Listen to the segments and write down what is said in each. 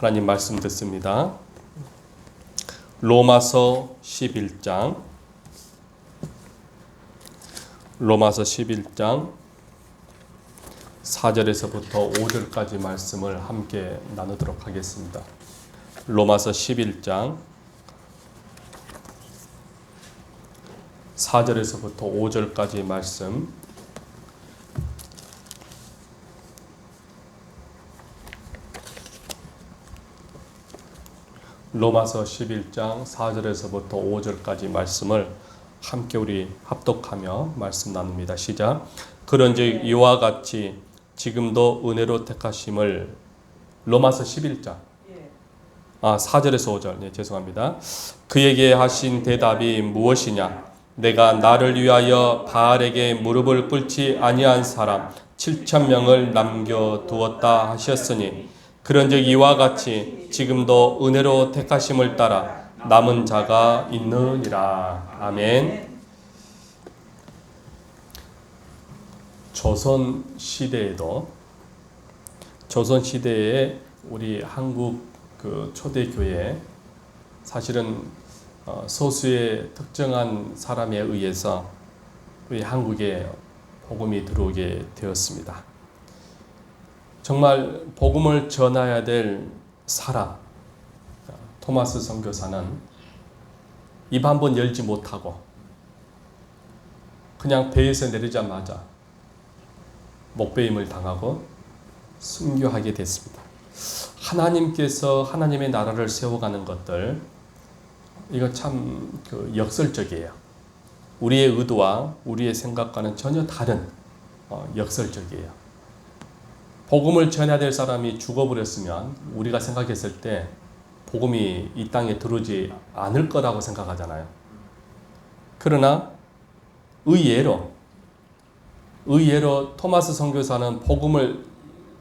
하나님 말씀 듣습니다. 로마서 11장 4절에서부터 5절까지 말씀을 함께 나누도록 하겠습니다. 로마서 11장 4절에서부터 5절까지 말씀 로마서 11장 4절에서부터 5절까지 말씀을 함께 우리 합독하며 말씀 나눕니다. 시작. 그런즉 이와 같이 지금도 은혜로 택하심을 로마서 11장 4절에서 5절 죄송합니다. 그에게 하신 대답이 무엇이냐? 내가 나를 위하여 바알에게 무릎을 꿇지 아니한 사람 7,000명을 남겨두었다 하셨으니 그런즉 이와 같이 지금도 은혜로 택하심을 따라 남은 자가 있느니라. 아멘. 조선 시대에 우리 한국 그 초대교회 사실은 소수의 특정한 사람에 의해서 우리 한국에 복음이 들어오게 되었습니다. 정말 복음을 전해야 될 사람 토마스 선교사는 입 한 번 열지 못하고 그냥 배에서 내리자마자 목배임을 당하고 순교하게 됐습니다. 하나님께서 하나님의 나라를 세워가는 것들 이거 참 역설적이에요. 우리의 의도와 우리의 생각과는 전혀 다른 역설적이에요. 복음을 전해야 될 사람이 죽어버렸으면 우리가 생각했을 때 복음이 이 땅에 들어오지 않을 거라고 생각하잖아요. 그러나 의외로 토마스 선교사는 복음을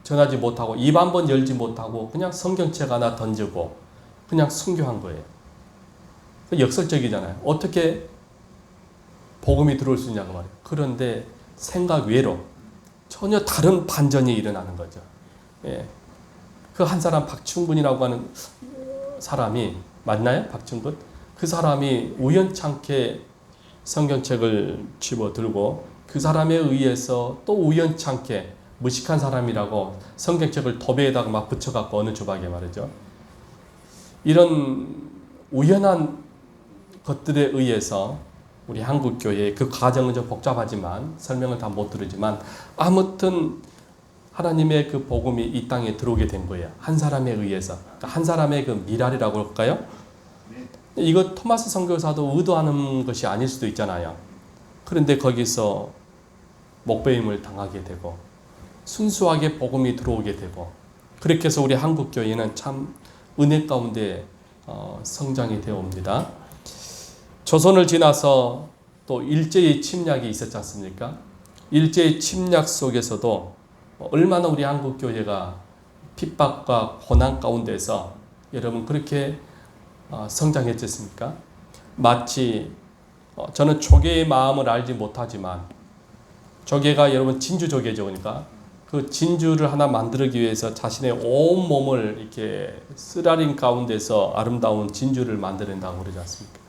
전하지 못하고 입 한 번 열지 못하고 그냥 성경책 하나 던지고 그냥 순교한 거예요. 역설적이잖아요. 어떻게 복음이 들어올 수 있냐고 말이에요. 그런데 생각 외로 전혀 다른 반전이 일어나는 거죠. 예. 그 한 사람 박충근이라고 하는 사람이 맞나요? 박충근? 그 사람이 우연찮게 성경책을 집어들고 그 사람에 의해서 또 우연찮게 무식한 사람이라고 성경책을 도배에다가 막 붙여갖고 어느 조박에 말이죠. 이런 우연한 것들에 의해서 우리 한국교회의 그 과정은 좀 복잡하지만 설명을 다 못 들으지만 아무튼 하나님의 그 복음이 이 땅에 들어오게 된 거예요. 한 사람에 의해서. 그러니까 한 사람의 그 미랄이라고 할까요? 이거 토마스 선교사도 의도하는 것이 아닐 수도 있잖아요. 그런데 거기서 목배임을 당하게 되고 순수하게 복음이 들어오게 되고 그렇게 해서 우리 한국교회는 참 은혜 가운데 성장이 되어 옵니다. 조선을 지나서 또 일제의 침략이 있었지 않습니까? 일제의 침략 속에서도 얼마나 우리 한국교회가 핍박과 고난 가운데서 여러분 그렇게 성장했지 않습니까? 마치 저는 조개의 마음을 알지 못하지만 조개가 여러분 진주 조개죠. 그러니까 그 진주를 하나 만들기 위해서 자신의 온 몸을 이렇게 쓰라린 가운데서 아름다운 진주를 만들어낸다고 그러지 않습니까?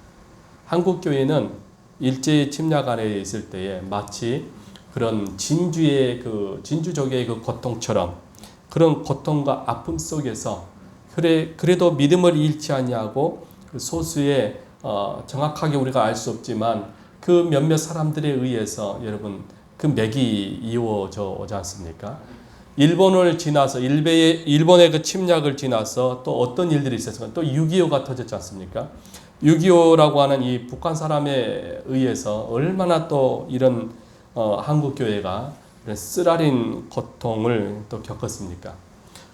한국교회는 일제 침략 안에 있을 때에 마치 그런 진주조개의 그 고통처럼 그런 고통과 아픔 속에서 그래도 믿음을 잃지 아니하고 그 소수의 정확하게 우리가 알 수 없지만 그 몇몇 사람들에 의해서 여러분 그 맥이 이어져 오지 않습니까? 일본을 지나서 일본의 그 침략을 지나서 또 어떤 일들이 있었습니까? 또 6.25가 터졌지 않습니까? 6.25라고 하는 이 북한 사람에 의해서 얼마나 또 이런 한국교회가 이런 쓰라린 고통을 또 겪었습니까?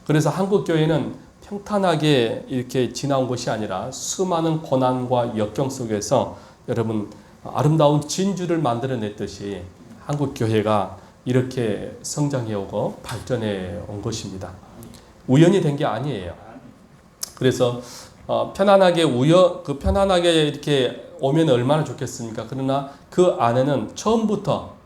그래서 한국교회는 평탄하게 이렇게 지나온 것이 아니라 수많은 고난과 역경 속에서 여러분 아름다운 진주를 만들어냈듯이 한국교회가 이렇게 성장해 오고 발전해 온 것입니다. 우연히 된 게 아니에요. 그래서 편안하게 이렇게 오면 얼마나 좋겠습니까? 그러나 그 안에는 처음부터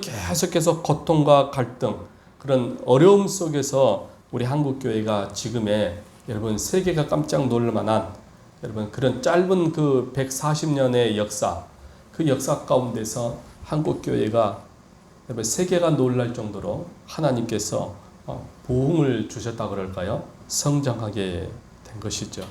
계속해서 고통과 갈등 그런 어려움 속에서 우리 한국교회가 지금의 여러분 세계가 깜짝 놀랄 만한 여러분 그런 짧은 그 140년의 역사, 그 역사 가운데서 한국 교회가 여러분 세계가 놀랄 정도로 하나님께서 부흥을 주셨다 그럴까요? 성장하게 된 것이죠.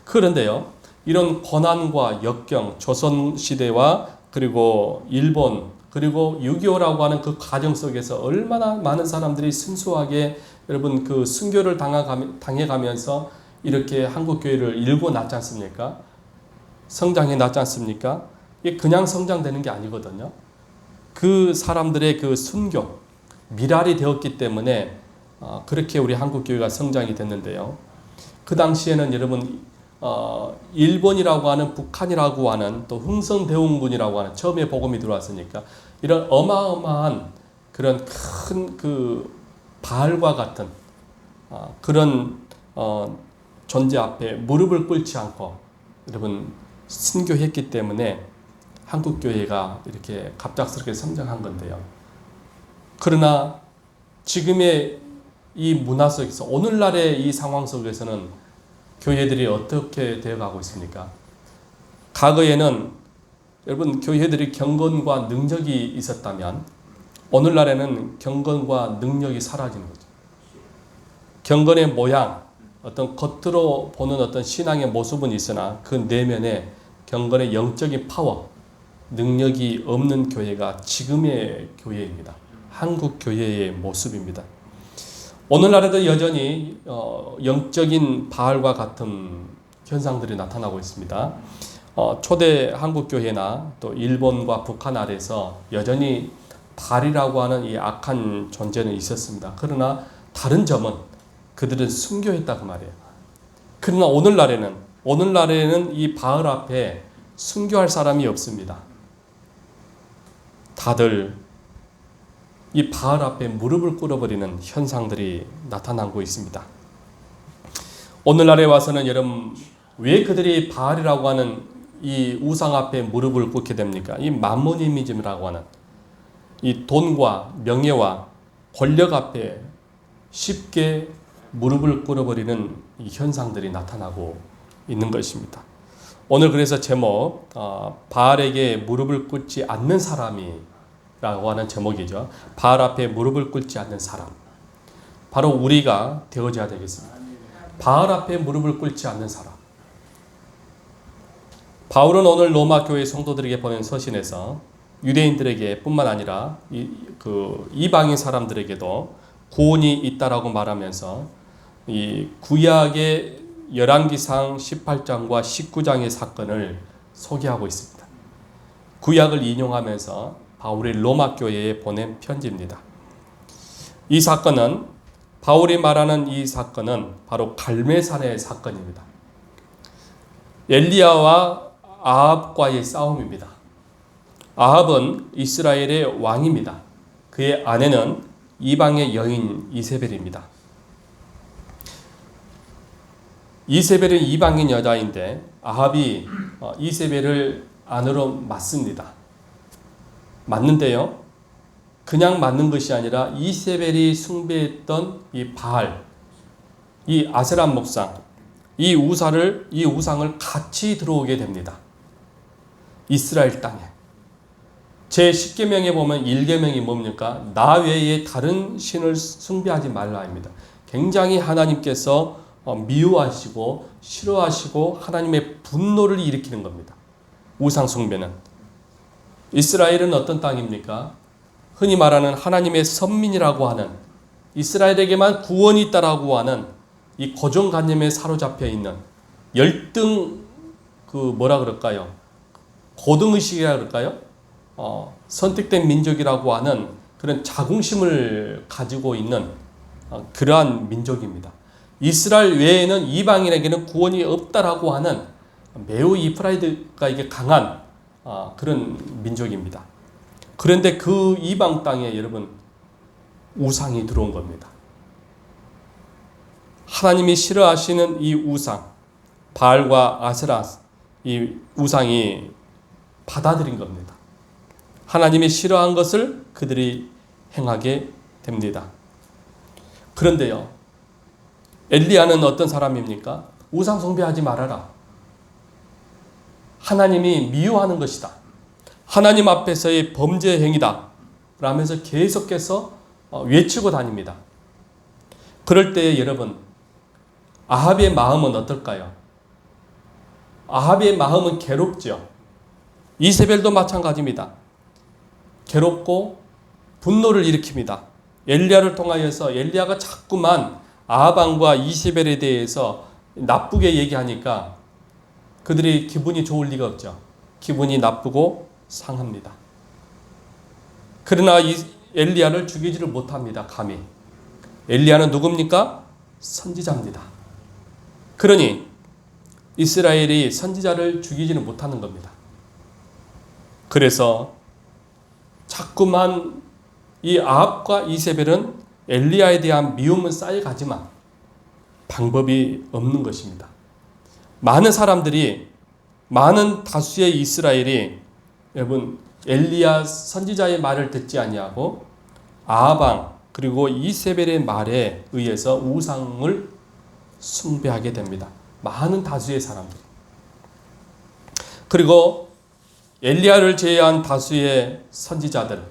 그런데요, 이런 고난과 역경, 조선 시대와 그리고 일본 그리고 6.25라고 하는 그 과정 속에서 얼마나 많은 사람들이 순수하게 여러분 그 순교를 당해가면서 이렇게 한국 교회를 일궈 놨지 않습니까? 성장해 놨지 않습니까? 이게 그냥 성장되는 게 아니거든요. 그 사람들의 그 순교, 미랄이 되었기 때문에 그렇게 우리 한국 교회가 성장이 됐는데요. 그 당시에는 여러분 일본이라고 하는 북한이라고 하는 또 흥성대원군이라고 하는 처음에 복음이 들어왔으니까 이런 어마어마한 그런 큰 그 바알과 같은 그런 존재 앞에 무릎을 꿇지 않고 여러분 순교했기 때문에 한국 교회가 이렇게 갑작스럽게 성장한 건데요. 그러나 지금의 이 문화 속에서 오늘날의 이 상황 속에서는 교회들이 어떻게 되어가고 있습니까? 과거에는 여러분 교회들이 경건과 능력이 있었다면 오늘날에는 경건과 능력이 사라지는 거죠. 경건의 모양, 어떤 겉으로 보는 어떤 신앙의 모습은 있으나 그 내면에 경건의 영적인 파워, 능력이 없는 교회가 지금의 교회입니다. 한국 교회의 모습입니다. 오늘날에도 여전히 영적인 바알과 같은 현상들이 나타나고 있습니다. 초대 한국 교회나 또 일본과 북한 아래서 여전히 바알이라고 하는 이 악한 존재는 있었습니다. 그러나 다른 점은 그들은 순교했다 그 말이에요. 그러나 오늘날에는 이 바알 앞에 순교할 사람이 없습니다. 다들 이 바알 앞에 무릎을 꿇어버리는 현상들이 나타나고 있습니다. 오늘날에 와서는 여러분 왜 그들이 바알이라고 하는 이 우상 앞에 무릎을 꿇게 됩니까? 이 맘모니즘이라고 하는 이 돈과 명예와 권력 앞에 쉽게 무릎을 꿇어버리는 이 현상들이 나타나고 있는 것입니다. 오늘 그래서 제목 바알에게 무릎을 꿇지 않는 사람이라고 하는 제목이죠. 바알 앞에 무릎을 꿇지 않는 사람, 바로 우리가 되어져야 되겠습니다. 바알 앞에 무릎을 꿇지 않는 사람. 바울은 오늘 로마 교회 성도들에게 보낸 서신에서 유대인들에게 뿐만 아니라 이방인 사람들에게도 구원이 있다라고 말하면서 이 구약의 열왕기상 18장과 19장의 사건을 소개하고 있습니다. 구약을 인용하면서 바울이 로마 교회에 보낸 편지입니다. 이 사건은 바울이 말하는 이 사건은 바로 갈멜산의 사건입니다. 엘리야와 아합과의 싸움입니다. 아합은 이스라엘의 왕입니다. 그의 아내는 이방의 여인 이세벨입니다. 이세벨은 이방인 여자인데 아합이 이세벨을 아내로 맞습니다. 맞는데요, 그냥 맞는 것이 아니라 이세벨이 숭배했던 이 바알, 이 아세라 목상, 이 우상을 같이 들어오게 됩니다. 이스라엘 땅에. 제10계명에 보면 1계명이 뭡니까? 나 외에 다른 신을 숭배하지 말라입니다. 굉장히 하나님께서 미워하시고 싫어하시고 하나님의 분노를 일으키는 겁니다. 우상 숭배는. 이스라엘은 어떤 땅입니까? 흔히 말하는 하나님의 선민이라고 하는, 이스라엘에게만 구원이 있다라고 하는 이 고정관념에 사로잡혀 있는 열등 고등의식이라 그럴까요? 선택된 민족이라고 하는 그런 자긍심을 가지고 있는 그러한 민족입니다. 이스라엘 외에는 이방인에게는 구원이 없다라고 하는 매우 이 프라이드가 이게 강한 그런 민족입니다. 그런데 그 이방 땅에 여러분 우상이 들어온 겁니다. 하나님이 싫어하시는 이 우상, 바알과 아세라, 이 우상이 받아들인 겁니다. 하나님이 싫어한 것을 그들이 행하게 됩니다. 그런데요, 엘리야는 어떤 사람입니까? 우상 숭배하지 말아라. 하나님이 미워하는 것이다. 하나님 앞에서의 범죄 행위다. 라면서 계속해서 외치고 다닙니다. 그럴 때에 여러분, 아합의 마음은 어떨까요? 아합의 마음은 괴롭죠. 이세벨도 마찬가지입니다. 괴롭고 분노를 일으킵니다. 엘리야를 통하여서 엘리야가 자꾸만 아합 왕과 이세벨에 대해서 나쁘게 얘기하니까 그들이 기분이 좋을 리가 없죠. 기분이 나쁘고 상합니다. 그러나 엘리야를 죽이지를 못합니다. 감히. 엘리야는 누굽니까? 선지자입니다. 그러니 이스라엘이 선지자를 죽이지는 못하는 겁니다. 그래서 자꾸만 이 아합과 이세벨은 엘리야에 대한 미움은 쌓여가지만 방법이 없는 것입니다. 많은 사람들이, 많은 다수의 이스라엘이 여러분 엘리야 선지자의 말을 듣지 아니하고 아합 왕 그리고 이세벨의 말에 의해서 우상을 숭배하게 됩니다. 많은 다수의 사람들. 그리고 엘리야를 제외한 다수의 선지자들,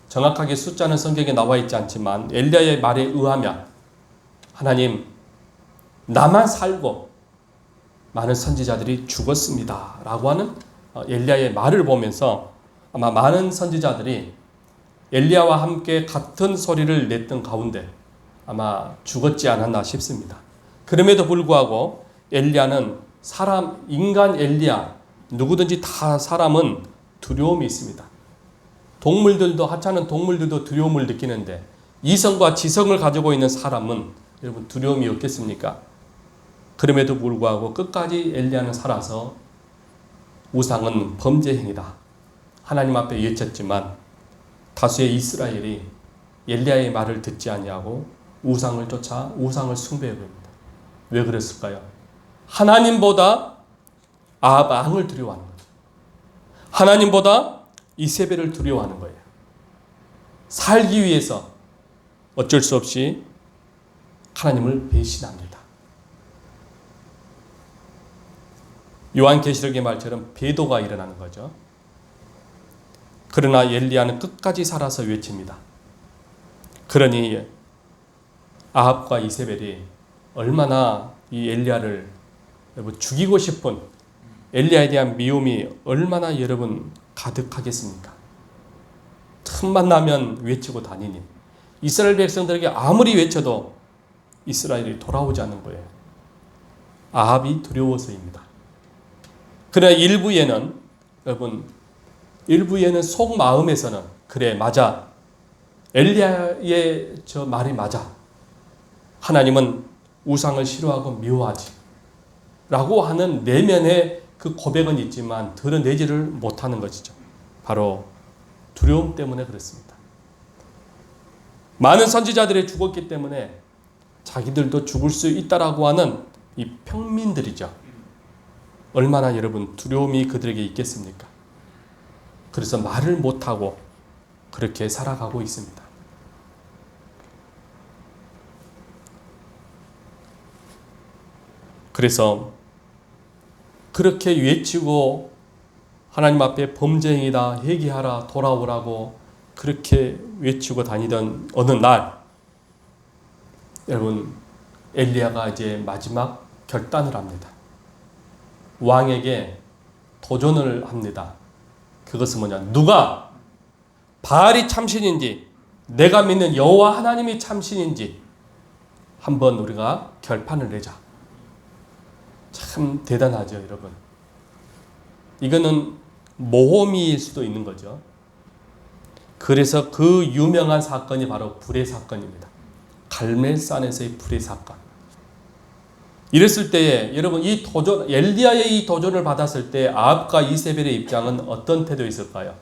정확하게 숫자는 성경에 나와 있지 않지만 엘리야의 말에 의하면 하나님, 나만 살고 많은 선지자들이 죽었습니다 라고 하는 엘리야의 말을 보면서 아마 많은 선지자들이 엘리야와 함께 같은 소리를 냈던 가운데 아마 죽었지 않았나 싶습니다. 그럼에도 불구하고 엘리야는 인간 엘리야, 누구든지 다 사람은 두려움이 있습니다. 동물들도, 하찮은 동물들도 두려움을 느끼는데 이성과 지성을 가지고 있는 사람은 여러분 두려움이 없겠습니까? 그럼에도 불구하고 끝까지 엘리야는 살아서 우상은 범죄 행위다. 하나님 앞에 외쳤지만 다수의 이스라엘이 엘리야의 말을 듣지 아니하고 우상을 쫓아 우상을 숭배해 버립니다. 왜 그랬을까요? 하나님보다 아합 왕을 두려워하는 거죠. 하나님보다 이세벨을 두려워하는 거예요. 살기 위해서 어쩔 수 없이 하나님을 배신합니다. 요한계시록의 말처럼 배도가 일어나는 거죠. 그러나 엘리야는 끝까지 살아서 외칩니다. 그러니 아합과 이세벨이 얼마나 이 엘리야를 죽이고 싶은, 엘리야에 대한 미움이 얼마나 여러분 가득하겠습니까? 틈만 나면 외치고 다니니 이스라엘 백성들에게 아무리 외쳐도 이스라엘이 돌아오지 않는 거예요. 아합이 두려워서입니다. 그러나 일부에는 속마음에서는 그래, 맞아, 엘리야의 저 말이 맞아, 하나님은 우상을 싫어하고 미워하지 라고 하는 내면의 그 고백은 있지만 드러내지를 못하는 것이죠. 바로 두려움 때문에 그렇습니다. 많은 선지자들이 죽었기 때문에 자기들도 죽을 수 있다라고 하는 이 평민들이죠. 얼마나 여러분 두려움이 그들에게 있겠습니까? 그래서 말을 못하고 그렇게 살아가고 있습니다. 그래서 그렇게 외치고 하나님 앞에 범죄행위다, 회개하라, 돌아오라고 그렇게 외치고 다니던 어느 날, 여러분 엘리야가 이제 마지막 결단을 합니다. 왕에게 도전을 합니다. 그것은 뭐냐? 누가 바알이 참신인지 내가 믿는 여호와 하나님이 참신인지 한번 우리가 결판을 내자. 참 대단하죠, 여러분. 이거는 모험일 수도 있는 거죠. 그래서 그 유명한 사건이 바로 불의 사건입니다. 갈멜산에서의 불의 사건. 이랬을 때에 여러분 이 도전, 엘리야의 이 도전을 받았을 때 아합과 이세벨의 입장은 어떤 태도였을까요?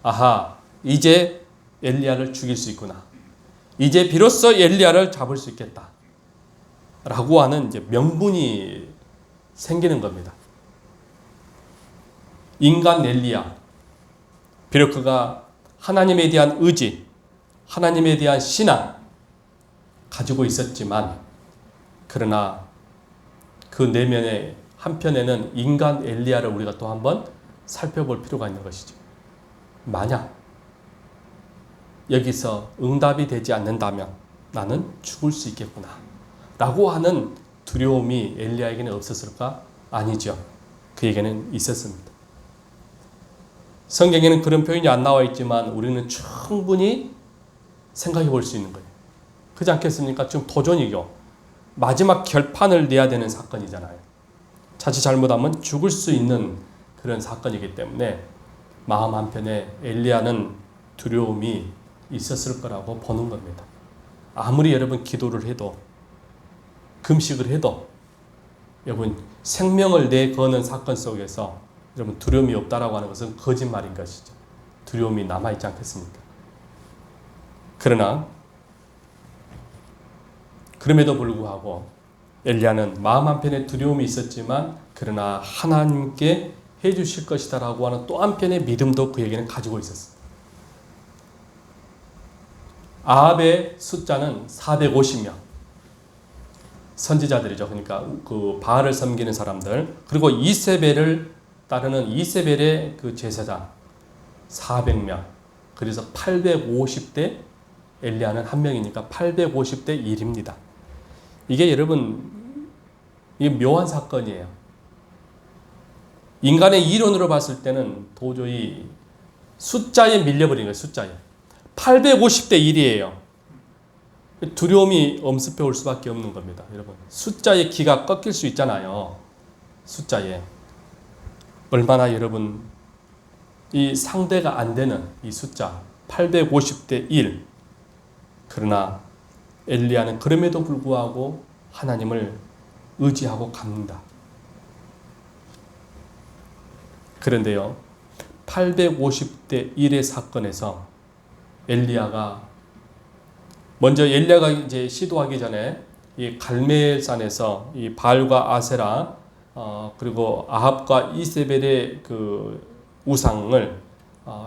아하, 이제 엘리야를 죽일 수 있구나. 이제 비로소 엘리야를 잡을 수 있겠다. 라고 하는 이제 명분이 생기는 겁니다. 인간 엘리야, 비록 그가 하나님에 대한 의지, 하나님에 대한 신앙 가지고 있었지만 그러나 그 내면의 한편에는 인간 엘리야를 우리가 또 한번 살펴볼 필요가 있는 것이죠. 만약 여기서 응답이 되지 않는다면 나는 죽을 수 있겠구나 라고 하는 두려움이 엘리야에게는 없었을까? 아니죠. 그에게는 있었습니다. 성경에는 그런 표현이 안 나와 있지만 우리는 충분히 생각해 볼 수 있는 거예요. 그렇지 않겠습니까? 지금 도전이요. 마지막 결판을 내야 되는 사건이잖아요. 자칫 잘못하면 죽을 수 있는 그런 사건이기 때문에 마음 한편에 엘리야는 두려움이 있었을 거라고 보는 겁니다. 아무리 여러분 기도를 해도 금식을 해도 여러분 생명을 내거는 사건 속에서 여러분 두려움이 없다라고 하는 것은 거짓말인 것이죠. 두려움이 남아있지 않겠습니까? 그러나 그럼에도 불구하고 엘리야는 마음 한편에 두려움이 있었지만 그러나 하나님께 해주실 것이다라고 하는 또 한편의 믿음도 그에게는 가지고 있었어요. 아합의 숫자는 450명. 선지자들이죠. 그러니까 그 바알을 섬기는 사람들. 그리고 이세벨을 따르는 이세벨의 그 제사장 400명. 그래서 850대 엘리야는 한 명이니까 850대 1입니다. 이게 여러분 이게 묘한 사건이에요. 인간의 이론으로 봤을 때는 도저히 숫자에 밀려버린 거예요. 숫자에. 850대 1이에요. 두려움이 엄습해 올 수밖에 없는 겁니다. 여러분 숫자의 기가 꺾일 수 있잖아요. 숫자에. 얼마나 여러분 이 상대가 안 되는 이 숫자 850대 1. 그러나 엘리야는 그럼에도 불구하고 하나님을 의지하고 갑니다. 그런데요, 850대 1의 사건에서 엘리야가 먼저 엘리야가 이제 시도하기 전에 이 갈멜산에서 이 바알과 아세라 그리고 아합과 이세벨의 그 우상을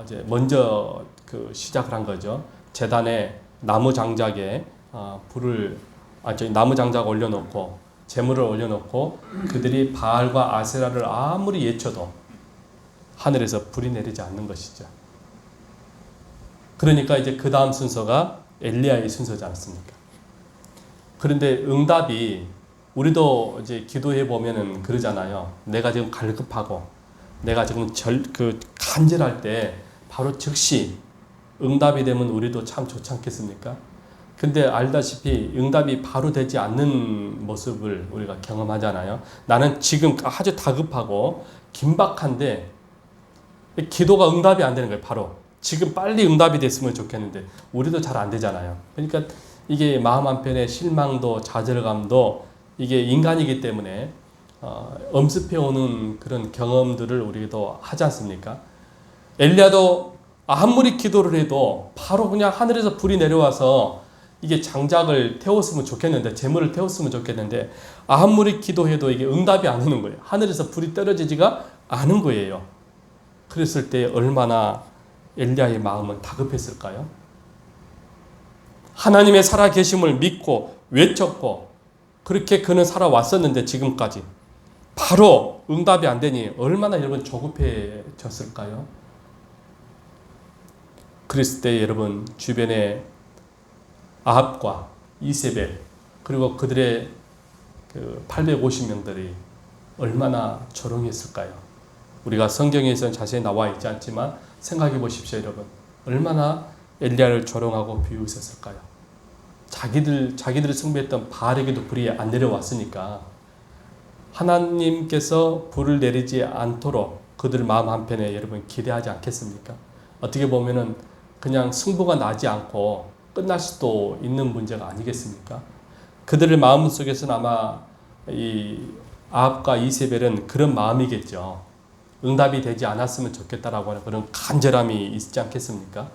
이제 먼저 그 시작을 한 거죠. 제단에 나무 장작에 나무 장작 올려놓고 제물을 올려놓고 그들이 바알과 아세라를 아무리 외쳐도 하늘에서 불이 내리지 않는 것이죠. 그러니까 이제 그 다음 순서가 엘리야의 순서지 않습니까? 그런데 응답이 우리도 이제 기도해 보면은 그러잖아요. 내가 지금 갈급하고 내가 지금 간절할 때 바로 즉시 응답이 되면 우리도 참 좋지 않겠습니까? 근데 알다시피 응답이 바로 되지 않는 모습을 우리가 경험하잖아요. 나는 지금 아주 다급하고 긴박한데 기도가 응답이 안 되는 거예요. 바로 지금 빨리 응답이 됐으면 좋겠는데 우리도 잘 안 되잖아요. 그러니까 이게 마음 한편에 실망도 좌절감도 이게 인간이기 때문에 엄습해 오는 그런 경험들을 우리도 하지 않습니까? 엘리야도 아무리 기도를 해도 바로 그냥 하늘에서 불이 내려와서 이게 장작을 태웠으면 좋겠는데 재물을 태웠으면 좋겠는데 아무리 기도해도 이게 응답이 안 오는 거예요. 하늘에서 불이 떨어지지가 않은 거예요. 그랬을 때 얼마나 엘리야의 마음은 다급했을까요? 하나님의 살아계심을 믿고 외쳤고 그렇게 그는 살아왔었는데 지금까지 바로 응답이 안 되니 얼마나 여러분 조급해졌을까요? 그랬을 때 여러분 주변에 아합과 이세벨 그리고 그들의 그 850명들이 얼마나 조롱했을까요? 우리가 성경에서는 자세히 나와 있지 않지만 생각해 보십시오, 여러분. 얼마나 엘리야를 조롱하고 비웃었을까요? 자기들을 숭배했던 바알에게도 불이 안 내려왔으니까 하나님께서 불을 내리지 않도록 그들 마음 한편에 여러분 기대하지 않겠습니까? 어떻게 보면은 그냥 승부가 나지 않고 끝날 수도 있는 문제가 아니겠습니까? 그들의 마음 속에서는 아마 이 아합과 이세벨은 그런 마음이겠죠. 응답이 되지 않았으면 좋겠다라고 하는 그런 간절함이 있지 않겠습니까?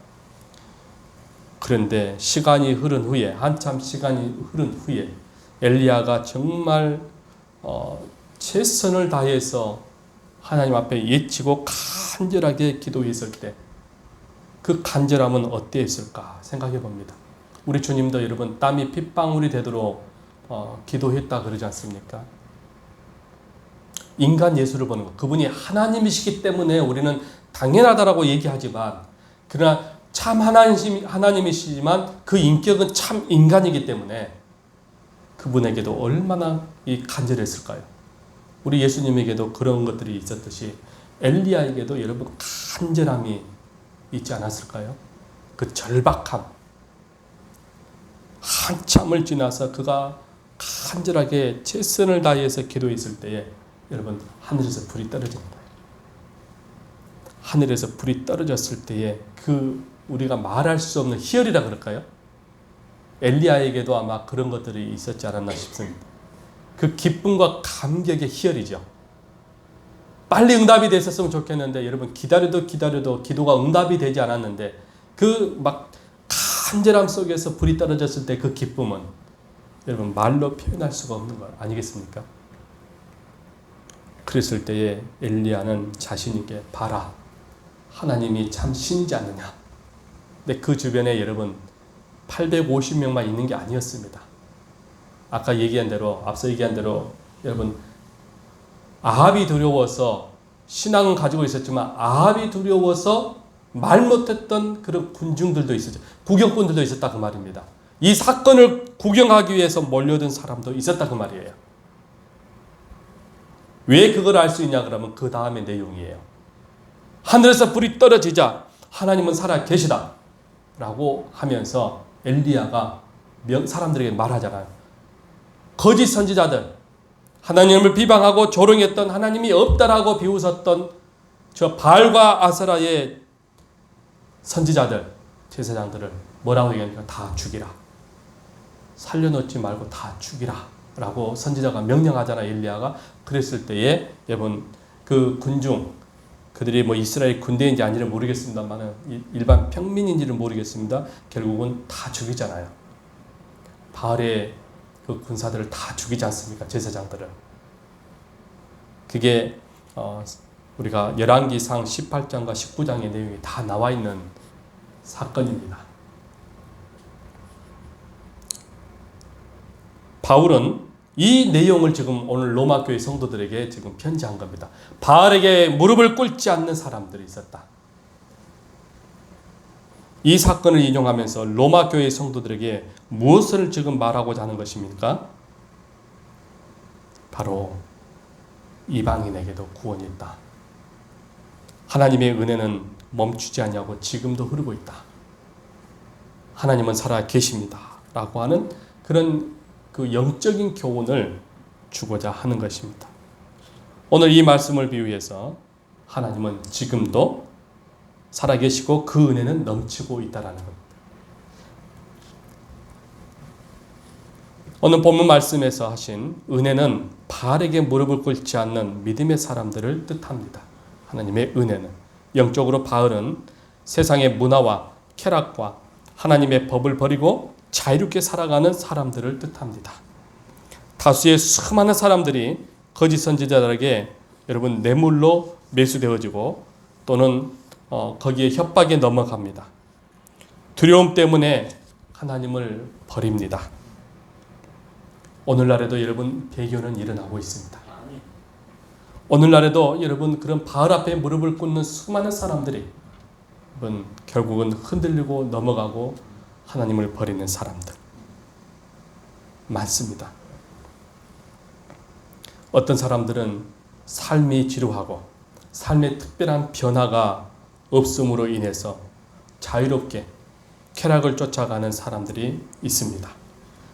그런데 시간이 흐른 후에 한참 시간이 흐른 후에 엘리야가 정말 최선을 다해서 하나님 앞에 예치고 간절하게 기도했을 때 그 간절함은 어땠을까 생각해 봅니다. 우리 주님도 여러분 땀이 핏방울이 되도록 기도했다 그러지 않습니까? 인간 예수를 보는 것. 그분이 하나님이시기 때문에 우리는 당연하다라고 얘기하지만, 그러나 참 하나님이시지만 그 인격은 참 인간이기 때문에 그분에게도 얼마나 간절했을까요? 우리 예수님에게도 그런 것들이 있었듯이 엘리야에게도 여러분 간절함이 있지 않았을까요? 그 절박함. 한참을 지나서 그가 간절하게 최선을 다해서 기도했을 때에 여러분 하늘에서 불이 떨어집니다. 하늘에서 불이 떨어졌을 때에 그 우리가 말할 수 없는 희열이라 그럴까요? 엘리야에게도 아마 그런 것들이 있었지 않았나 싶습니다. 그 기쁨과 감격의 희열이죠. 빨리 응답이 됐었으면 좋겠는데 여러분 기다려도 기도가 응답이 되지 않았는데 그 막 간절함 속에서 불이 떨어졌을 때 그 기쁨은 여러분 말로 표현할 수가 없는 것 아니겠습니까? 그랬을 때에 엘리야는 자신에게 봐라, 하나님이 참 신이지 않느냐. 근데 그 주변에 여러분 850명만 있는 게 아니었습니다. 아까 앞서 얘기한 대로 여러분 아합이 두려워서 신앙은 가지고 있었지만 아합이 두려워서 말 못했던 그런 군중들도 있었죠. 구경꾼들도 있었다 그 말입니다. 이 사건을 구경하기 위해서 몰려든 사람도 있었다 그 말이에요. 왜 그걸 알 수 있냐 그러면 그 다음의 내용이에요. 하늘에서 불이 떨어지자 하나님은 살아 계시다 라고 하면서 엘리야가 사람들에게 말하잖아요. 거짓 선지자들, 하나님을 비방하고 조롱했던, 하나님이 없다라고 비웃었던 저 바알과 아세라의 선지자들, 제사장들을 뭐라고 얘기하니까 다 죽이라. 살려놓지 말고 다 죽이라 라고 선지자가 명령하잖아 엘리야가. 그랬을 때에 여러분 그 군중, 그들이 뭐 이스라엘 군대인지 아닌지는 모르겠습니다만 일반 평민인지는 모르겠습니다. 결국은 다 죽이잖아요. 바알의 그 군사들을 다 죽이지 않습니까? 제사장들을. 그게 우리가 열왕기상 18장과 19장의 내용이 다 나와 있는 사건입니다. 바울은 이 내용을 지금 오늘 로마 교회 성도들에게 지금 편지한 겁니다. 바알에게 무릎을 꿇지 않는 사람들이 있었다. 이 사건을 인용하면서 로마 교회 성도들에게 무엇을 지금 말하고자 하는 것입니까? 바로 이방인에게도 구원이 있다. 하나님의 은혜는 멈추지 않냐고 지금도 흐르고 있다. 하나님은 살아 계십니다. 라고 하는 그런 그 영적인 교훈을 주고자 하는 것입니다. 오늘 이 말씀을 비유해서 하나님은 지금도 살아계시고 그 은혜는 넘치고 있다라는 겁니다. 오늘 본문 말씀에서 하신 은혜는 바알에게 무릎을 꿇지 않는 믿음의 사람들을 뜻합니다. 하나님의 은혜는 영적으로 바알은 세상의 문화와 쾌락과 하나님의 법을 버리고 자유롭게 살아가는 사람들을 뜻합니다. 다수의 수많은 사람들이 거짓 선지자들에게 여러분 뇌물로 매수되어지고 또는 거기에 협박에 넘어갑니다. 두려움 때문에 하나님을 버립니다. 오늘날에도 여러분 배교는 일어나고 있습니다. 오늘날에도 여러분 그런 바알 앞에 무릎을 꿇는 수많은 사람들이 여러분 결국은 흔들리고 넘어가고 하나님을 버리는 사람들 많습니다. 어떤 사람들은 삶이 지루하고 삶의 특별한 변화가 없음으로 인해서 자유롭게 쾌락을 쫓아가는 사람들이 있습니다.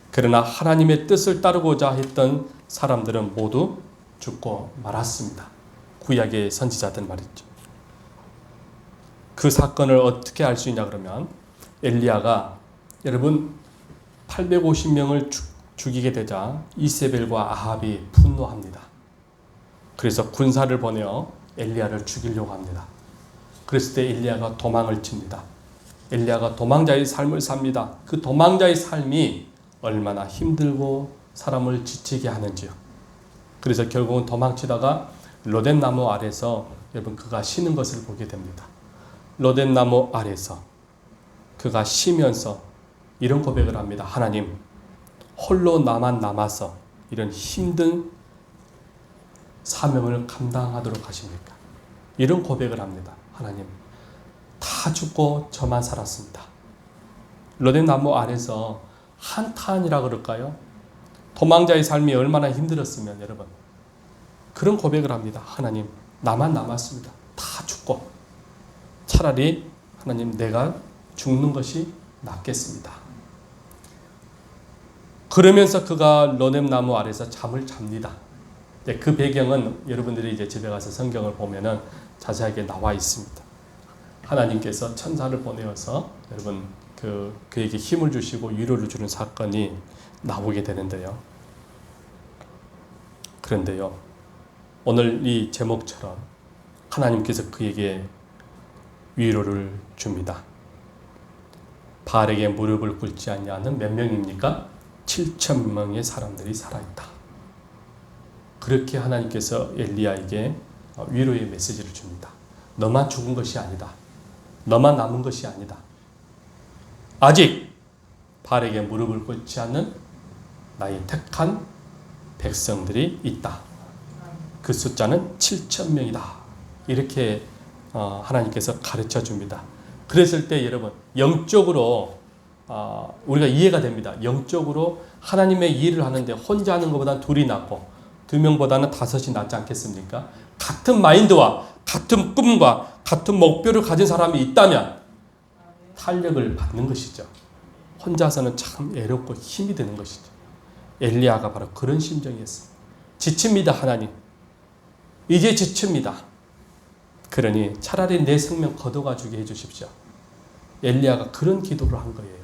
그러나 하나님의 뜻을 따르고자 했던 사람들은 모두 죽고 말았습니다. 구약의 선지자들 말이죠. 그 사건을 어떻게 알 수 있냐 그러면 엘리야가 여러분 850명을 죽이게 되자 이세벨과 아합이 분노합니다. 그래서 군사를 보내어 엘리야를 죽이려고 합니다. 그랬을 때 엘리야가 도망을 칩니다. 엘리야가 도망자의 삶을 삽니다. 그 도망자의 삶이 얼마나 힘들고 사람을 지치게 하는지요. 그래서 결국은 도망치다가 로덴나무 아래서 여러분 그가 쉬는 것을 보게 됩니다. 로덴나무 아래서 그가 쉬면서 이런 고백을 합니다. 하나님, 홀로 나만 남아서 이런 힘든 사명을 감당하도록 하십니까? 이런 고백을 합니다. 하나님, 다 죽고 저만 살았습니다. 로뎀나무 아래서 한탄이라 그럴까요? 도망자의 삶이 얼마나 힘들었으면 여러분 그런 고백을 합니다. 하나님, 나만 남았습니다. 다 죽고 차라리 하나님 내가 죽는 것이 낫겠습니다. 그러면서 그가 로뎀나무 아래서 잠을 잡니다. 그 배경은 여러분들이 이제 집에 가서 성경을 보면은 자세하게 나와 있습니다. 하나님께서 천사를 보내어서 여러분 그에게 힘을 주시고 위로를 주는 사건이 나오게 되는데요. 그런데요, 오늘 이 제목처럼 하나님께서 그에게 위로를 줍니다. 바알에게 무릎을 꿇지 않냐는 몇 명입니까? 7,000명의 사람들이 살아있다. 그렇게 하나님께서 엘리야에게 위로의 메시지를 줍니다. 너만 죽은 것이 아니다. 너만 남은 것이 아니다. 아직 바알에게 무릎을 꿇지 않는 나의 택한 백성들이 있다. 그 숫자는 7,000명이다. 이렇게 하나님께서 가르쳐 줍니다. 그랬을 때 여러분 영적으로 우리가 이해가 됩니다. 영적으로 하나님의 일을 하는데 혼자 하는 것보다는 둘이 낫고 2명보다는 5이 낫지 않겠습니까? 같은 마인드와 같은 꿈과 같은 목표를 가진 사람이 있다면 탄력을 받는 것이죠. 혼자서는 참 애롭고 힘이 드는 것이죠. 엘리야가 바로 그런 심정이었습니다. 지칩니다. 하나님. 이제 지칩니다. 그러니 차라리 내 생명 거둬가 주게 해주십시오. 엘리야가 그런 기도를 한 거예요.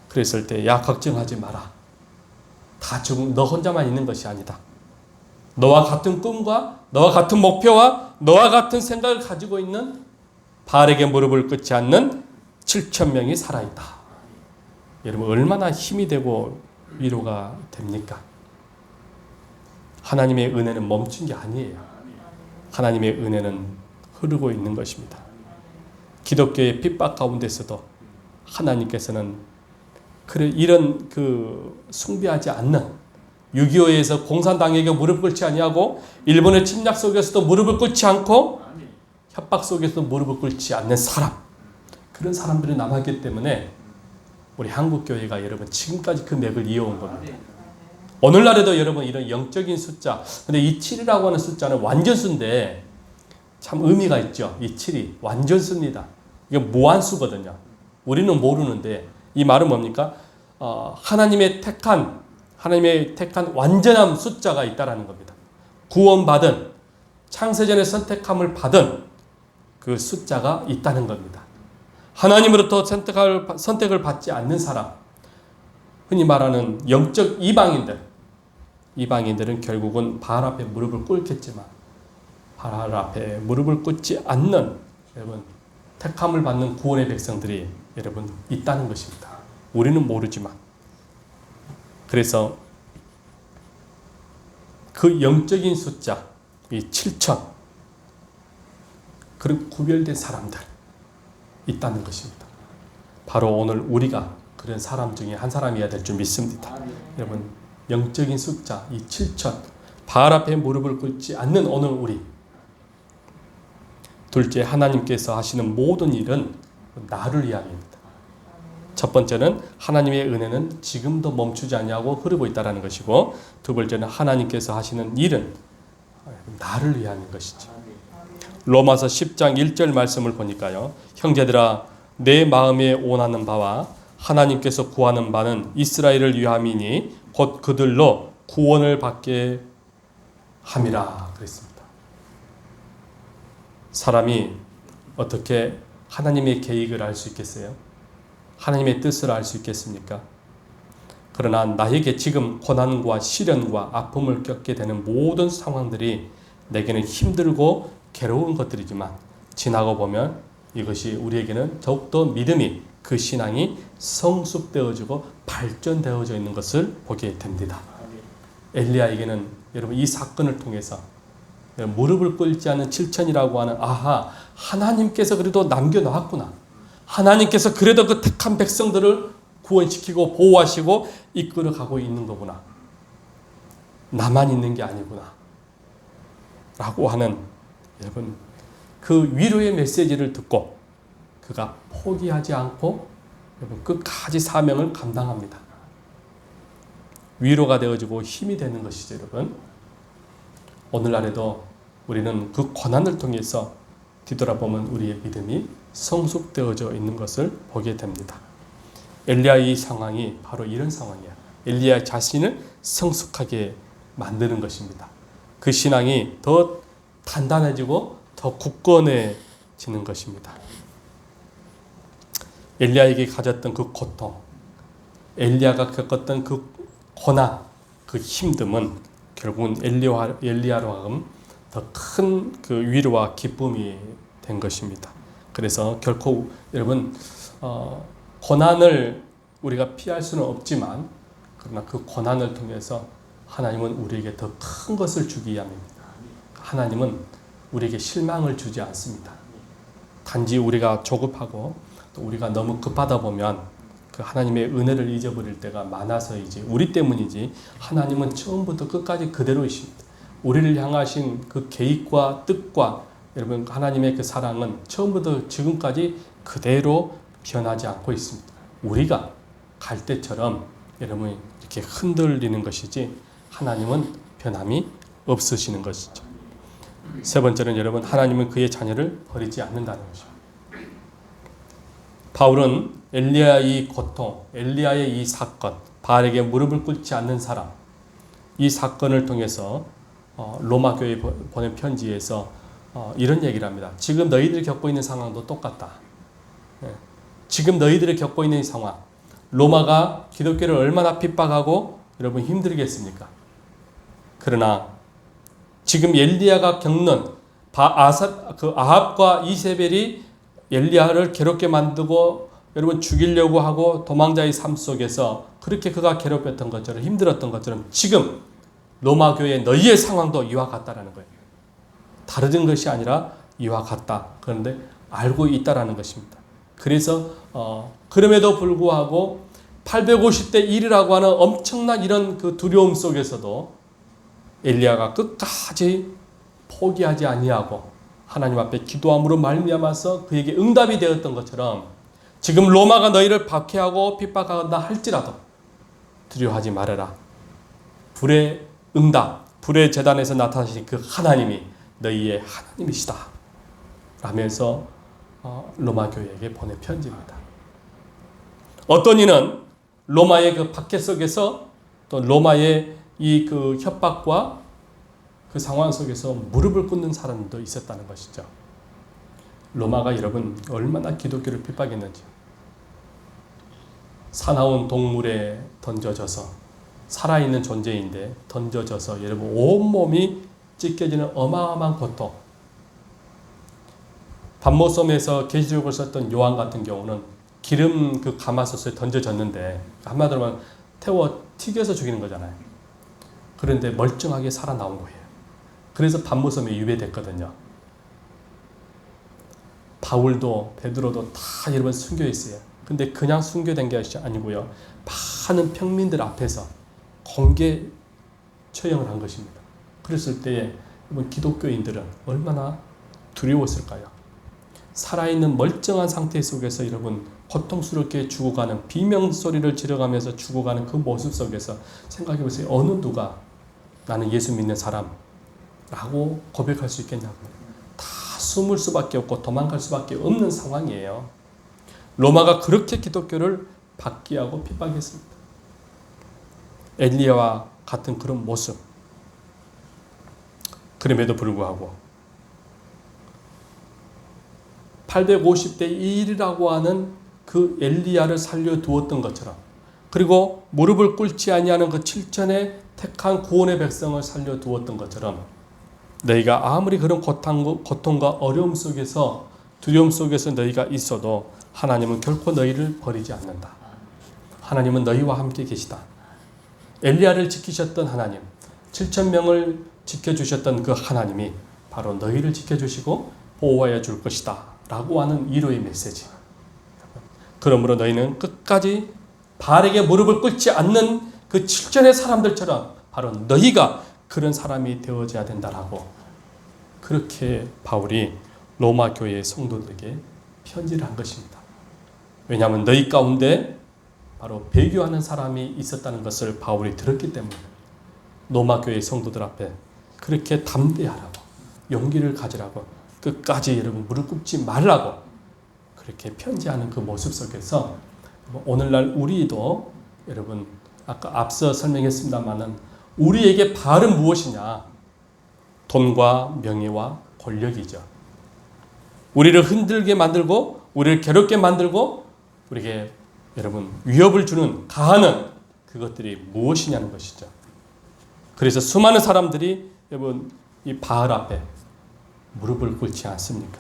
그랬을 때 야 걱정하지 마라. 다 죽은 너 혼자만 있는 것이 아니다. 너와 같은 꿈과 너와 같은 목표와 너와 같은 생각을 가지고 있는 바알에게 무릎을 꿇지 않는 7,000명이 살아있다. 여러분 얼마나 힘이 되고 위로가 됩니까? 하나님의 은혜는 멈춘 게 아니에요. 하나님의 은혜는 흐르고 있는 것입니다. 기독교의 핍박 가운데서도 하나님께서는 이런 숭배하지 않는 6.25에서 공산당에게 무릎 꿇지 아니하고 일본의 침략 속에서도 무릎을 꿇지 않고 협박 속에서도 무릎을 꿇지 않는 사람, 그런 사람들이 남았기 때문에 우리 한국교회가 여러분 지금까지 그 맥을 이어온 겁니다. 오늘날에도 여러분 이런 영적인 숫자, 근데 이 7이라고 하는 숫자는 완전수인데 참 의미가 있죠. 이 7이 완전수입니다. 이게 무한수거든요. 우리는 모르는데 이 말은 뭡니까? 하나님의 택한 완전한 숫자가 있다라는 겁니다. 구원받은 창세전에 선택함을 받은 그 숫자가 있다는 겁니다. 하나님으로부터 선택을 받지 않는 사람, 흔히 말하는 영적 이방인들은 결국은 바알 앞에 무릎을 꿇겠지만 바알 앞에 무릎을 꿇지 않는 여러분 택함을 받는 구원의 백성들이 여러분 있다는 것입니다. 우리는 모르지만. 그래서 그 영적인 숫자 이 7,000 그런 구별된 사람들 있다는 것입니다. 바로 오늘 우리가 그런 사람 중에 한 사람이어야 될 줄 믿습니다. 여러분 영적인 숫자 이 7,000 바알 앞에 무릎을 꿇지 않는 오늘 우리. 둘째, 하나님께서 하시는 모든 일은 나를 위함입니다. 첫 번째는 하나님의 은혜는 지금도 멈추지 않냐고 흐르고 있다는 것이고, 두 번째는 하나님께서 하시는 일은 나를 위한 것이죠. 로마서 10장 1절 말씀을 보니까요, 형제들아 내 마음에 원하는 바와 하나님께서 구하는 바는 이스라엘을 위함이니 곧 그들로 구원을 받게 함이라 그랬습니다. 사람이 어떻게 하나님의 계획을 알 수 있겠어요? 하나님의 뜻을 알 수 있겠습니까? 그러나 나에게 지금 고난과 시련과 아픔을 겪게 되는 모든 상황들이 내게는 힘들고 괴로운 것들이지만 지나고 보면 이것이 우리에게는 더욱더 믿음이, 그 신앙이 성숙되어지고 발전되어져 있는 것을 보게 됩니다. 엘리야에게는 여러분 이 사건을 통해서 무릎을 꿇지 않는 7,000이라고 하는 하나님께서 그래도 남겨놓았구나. 하나님께서 그래도 그 택한 백성들을 구원시키고 보호하시고 이끌어가고 있는 거구나. 나만 있는 게 아니구나. 라고 하는 여러분 그 위로의 메시지를 듣고 그가 포기하지 않고 여러분 끝까지 사명을 감당합니다. 위로가 되어지고 힘이 되는 것이죠, 여러분. 오늘날에도 우리는 그 고난을 통해서 뒤돌아보면 우리의 믿음이 성숙되어져 있는 것을 보게 됩니다. 엘리야의 상황이 바로 이런 상황이에요. 엘리야 자신을 성숙하게 만드는 것입니다. 그 신앙이 더 단단해지고 더 굳건해지는 것입니다. 엘리야에게 가졌던 그 고통, 엘리야가 겪었던 그 고난, 그 힘듦은 결국은 엘리야로 하여금 더 큰 그 위로와 기쁨이 된 것입니다. 그래서 결코 여러분 고난을 우리가 피할 수는 없지만 그러나 그 고난을 통해서 하나님은 우리에게 더 큰 것을 주기 위함입니다. 하나님은 우리에게 실망을 주지 않습니다. 단지 우리가 조급하고 또 우리가 너무 급하다 보면 그 하나님의 은혜를 잊어버릴 때가 많아서이지 우리 때문이지 하나님은 처음부터 끝까지 그대로이십니다. 우리를 향하신 그 계획과 뜻과 여러분 하나님의 그 사랑은 처음부터 지금까지 그대로 변하지 않고 있습니다. 우리가 갈 때처럼 여러분 이렇게 흔들리는 것이지 하나님은 변함이 없으시는 것이죠. 세 번째는 여러분 하나님은 그의 자녀를 버리지 않는다는 것입니다. 바울은 엘리야의 고통, 엘리야의 이 사건, 바알에게 무릎을 꿇지 않는 사람, 이 사건을 통해서 로마 교회에 보낸 편지에서 이런 얘기를 합니다. 지금 너희들이 겪고 있는 상황도 똑같다. 지금 너희들이 겪고 있는 상황, 로마가 기독교를 얼마나 핍박하고 여러분 힘들겠습니까? 그러나 지금 엘리야가 겪는 아합과 이세벨이 엘리야를 괴롭게 만들고 여러분 죽이려고 하고 도망자의 삶 속에서 그렇게 그가 괴롭혔던 것처럼 힘들었던 것처럼 지금 로마 교회 너희의 상황도 이와 같다라는 거예요. 다른 것이 아니라 이와 같다. 그런데 알고 있다라는 것입니다. 그래서 그럼에도 불구하고 850대 1이라고 하는 엄청난 이런 그 두려움 속에서도 엘리야가 끝까지 포기하지 아니하고 하나님 앞에 기도함으로 말미암아서 그에게 응답이 되었던 것처럼 지금 로마가 너희를 박해하고 핍박한다 할지라도 두려워하지 말아라. 불의 응답, 불의 제단에서 나타나신 그 하나님이 너희의 하나님이시다. 라면서 로마 교회에게 보낸 편지입니다. 어떤 이는 로마의 그 박해 속에서 또 로마의 이 그 협박과 그 상황 속에서 무릎을 꿇는 사람도 있었다는 것이죠. 로마가 여러분 얼마나 기독교를 핍박했는지 사나운 동물에 던져져서 살아있는 존재인데 던져져서 여러분 온몸이 찢겨지는 어마어마한 고통. 반모섬에서 계시록을 썼던 요한 같은 경우는 기름 그 가마솥에 던져졌는데 한마디로 하면 태워 튀겨서 죽이는 거잖아요. 그런데 멀쩡하게 살아나온 거예요. 그래서 반모섬에 유배됐거든요. 바울도 베드로도 다 여러분 순교했어요. 근데 그냥 순교된 게 아니고요. 많은 평민들 앞에서 공개 처형을 한 것입니다. 그랬을 때에 기독교인들은 얼마나 두려웠을까요? 살아있는 멀쩡한 상태 속에서 여러분 고통스럽게 죽어가는 비명소리를 지르가면서 죽어가는 그 모습 속에서 생각해보세요. 어느 누가 나는 예수 믿는 사람라고 고백할 수 있겠냐고요. 다 숨을 수밖에 없고 도망갈 수밖에 없는 상황이에요. 로마가 그렇게 기독교를 박해하고 핍박했습니다. 엘리야와 같은 그런 모습. 그럼에도 불구하고 850대 1이라고 하는 그 엘리야를 살려두었던 것처럼 그리고 무릎을 꿇지 아니하는 그 7천의 택한 구원의 백성을 살려두었던 것처럼 너희가 아무리 그런 고통과 어려움 속에서 두려움 속에서 너희가 있어도 하나님은 결코 너희를 버리지 않는다. 하나님은 너희와 함께 계시다. 엘리야를 지키셨던 하나님, 7천 명을 지켜주셨던 그 하나님이 바로 너희를 지켜주시고 보호하여 줄 것이다 라고 하는 위로의 메시지. 그러므로 너희는 끝까지 바알에게 무릎을 꿇지 않는 그 7전의 사람들처럼 바로 너희가 그런 사람이 되어져야 된다라고 그렇게 바울이 로마 교회의 성도들에게 편지를 한 것입니다. 왜냐하면 너희 가운데 바로 배교하는 사람이 있었다는 것을 바울이 들었기 때문에 로마 교회의 성도들 앞에 그렇게 담대하라고 용기를 가지라고 끝까지 여러분 무릎 꿇지 말라고 그렇게 편지하는 그 모습 속에서 오늘날 우리도 여러분 아까 앞서 설명했습니다마는 우리에게 바알은 무엇이냐? 돈과 명예와 권력이죠. 우리를 흔들게 만들고 우리를 괴롭게 만들고 우리에게 여러분 위협을 주는 가하는 그것들이 무엇이냐는 것이죠. 그래서 수많은 사람들이 여러분 이 바알 앞에 무릎을 꿇지 않습니까?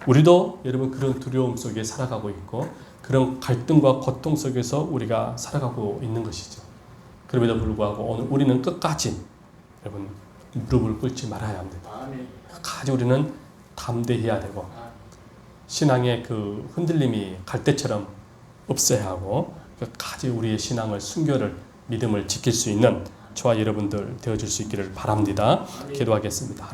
우리도 여러분 그런 두려움 속에 살아가고 있고 그런 갈등과 고통 속에서 우리가 살아가고 있는 것이죠. 그럼에도 불구하고 오늘 우리는 끝까지 여러분 무릎을 꿇지 말아야 합니다. 끝까지 우리는 담대해야 되고 신앙의 그 흔들림이 갈대처럼 없어야 하고 끝까지 우리의 신앙을 순결을 믿음을 지킬 수 있는 저와 여러분들 되어줄 수 있기를 바랍니다. 기도하겠습니다.